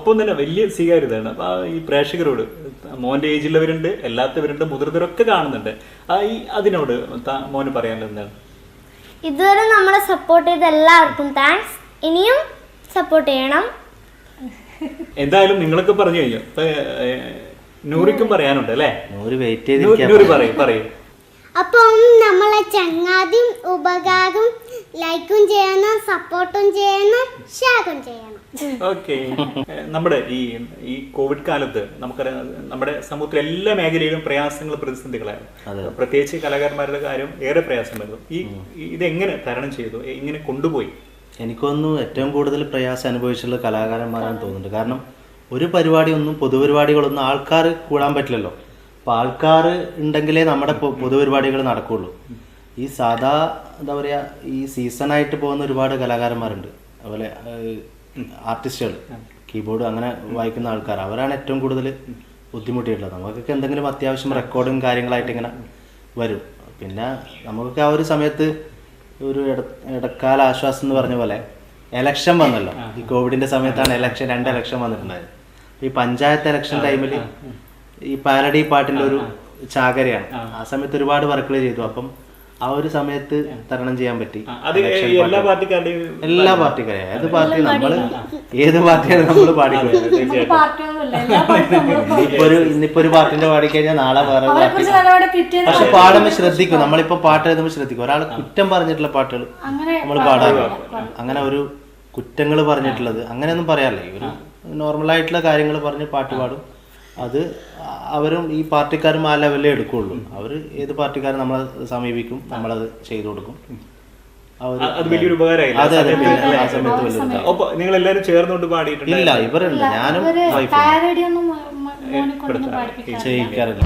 ഒപ്പം തന്നെ വലിയ സ്വീകാര്യതയാണ്. അപ്പൊ ഈ പ്രേക്ഷകരോട് മോന്റെ ഏജിലുള്ളവരുണ്ട്, അല്ലാത്തവരുണ്ട്, മുതിർന്നവരൊക്കെ കാണുന്നുണ്ട്. അതിനോട് മോന് പറയാനുള്ളത് എന്താണ്? ഇതുവരെ നമ്മളെ സപ്പോർട്ട് ചെയ്ത എല്ലാവർക്കും താങ്ക്സ്. ഇനിയും സപ്പോർട്ട് ചെയ്യണം. എന്തായാലും നിങ്ങളൊക്കെ പറഞ്ഞു കഴിഞ്ഞു. നൂറിക്കും പറയാനുണ്ട് അല്ലേ? നൂറ് പറയും. അപ്പം നമ്മളെ ചങ്ങാതിയും ഉപകാരവും ലൈക്കും ചെയ്യണം, സപ്പോർട്ടും ചെയ്യണം, ഷെയറും ചെയ്യണം. ഓക്കെ. നമ്മുടെ ഈ കോവിഡ് കാലത്ത് നമുക്കറിയാം, നമ്മുടെ സമൂഹത്തിലെ എല്ലാ മേഖലയിലും പ്രയാസങ്ങൾ, പ്രതിസന്ധികളായിരുന്നു. പ്രത്യേകിച്ച് കലാകാരന്മാരുടെ കാര്യം ഏറെ പ്രയാസമായിരുന്നു. ഇതെങ്ങനെ തരണം ചെയ്തു, എങ്ങനെ കൊണ്ടുപോയി? എനിക്കൊന്നും ഏറ്റവും കൂടുതൽ പ്രയാസം അനുഭവിച്ചുള്ള കലാകാരന്മാരാണെന്ന് തോന്നുന്നുണ്ട്. കാരണം ഒരു പരിപാടിയൊന്നും, പൊതുപരിപാടികളൊന്നും ആൾക്കാർ കൂടാൻ പറ്റില്ലല്ലോ. അപ്പോൾ ആൾക്കാർ ഉണ്ടെങ്കിലേ നമ്മുടെ പൊതുപരിപാടികൾ നടക്കുകയുള്ളൂ. ഈ സാധാ എന്താ പറയുക, ഈ സീസണായിട്ട് പോകുന്ന ഒരുപാട് കലാകാരന്മാരുണ്ട്. അതുപോലെ ആർട്ടിസ്റ്റുകൾ, കീബോർഡ് അങ്ങനെ വായിക്കുന്ന ആൾക്കാർ, അവരാണ് ഏറ്റവും കൂടുതൽ ബുദ്ധിമുട്ടിയിട്ടുള്ളത്. നമുക്കൊക്കെ എന്തെങ്കിലും അത്യാവശ്യം റെക്കോർഡും കാര്യങ്ങളായിട്ട് ഇങ്ങനെ വരും. പിന്നെ നമുക്കൊക്കെ ആ ഒരു സമയത്ത് ഒരു ഇടക്കാല ആശ്വാസം എന്ന് പറഞ്ഞ പോലെ എലക്ഷൻ വന്നല്ലോ. ഈ കോവിഡിന്റെ സമയത്താണ് എലക്ഷൻ, 2 ഇലക്ഷൻ വന്നിട്ടുണ്ടായത്. ഈ പഞ്ചായത്ത് ഇലക്ഷൻ ടൈമിൽ ഈ പാരഡി പാട്ടിന്റെ ഒരു ചാകരയാണ്. ആ സമയത്ത് ഒരുപാട് വർക്കുകൾ ചെയ്തു. അപ്പം ആ ഒരു സമയത്ത് തരണം ചെയ്യാൻ പറ്റി. എല്ലാ പാർട്ടിക്കാരെയും ഏത് പാർട്ടി, ഏത് പാർട്ടിയാണ് നമ്മൾ പാടിക്കുന്നത്. ഇന്നിപ്പോ ഒരു പാട്ടിന്റെ പാടിക്കഴിഞ്ഞാൽ നാളെ വേറെ പാർട്ടി. പക്ഷെ പാടുമ്പോൾ ശ്രദ്ധിക്കും, നമ്മളിപ്പോ പാട്ട് എഴുതുമ്പോൾ ശ്രദ്ധിക്കും. ഒരാൾ കുറ്റം പറഞ്ഞിട്ടുള്ള പാട്ടുകൾ നമ്മൾ പാടാറില്ല. അങ്ങനെ ഒരു കുറ്റങ്ങൾ പറഞ്ഞിട്ടുള്ളത് അങ്ങനെയൊന്നും പറയാറില്ല. ഒരു നോർമലായിട്ടുള്ള കാര്യങ്ങൾ പറഞ്ഞ് പാട്ട് പാടും. അത് അവരും ഈ പാർട്ടിക്കാരും ആ ലെവലിലേ എടുക്കുകയുള്ളൂ. അവർ ഏത് പാർട്ടിക്കാരും നമ്മളെ സമീപിക്കും, നമ്മളത് ചെയ്തു കൊടുക്കും. നിങ്ങൾ എല്ലാവരും ചേർന്നുകൊണ്ട് പാടിയിട്ടില്ല? ഇവരുണ്ട്, ഞാനും ചെയ്യിക്കാറില്ല.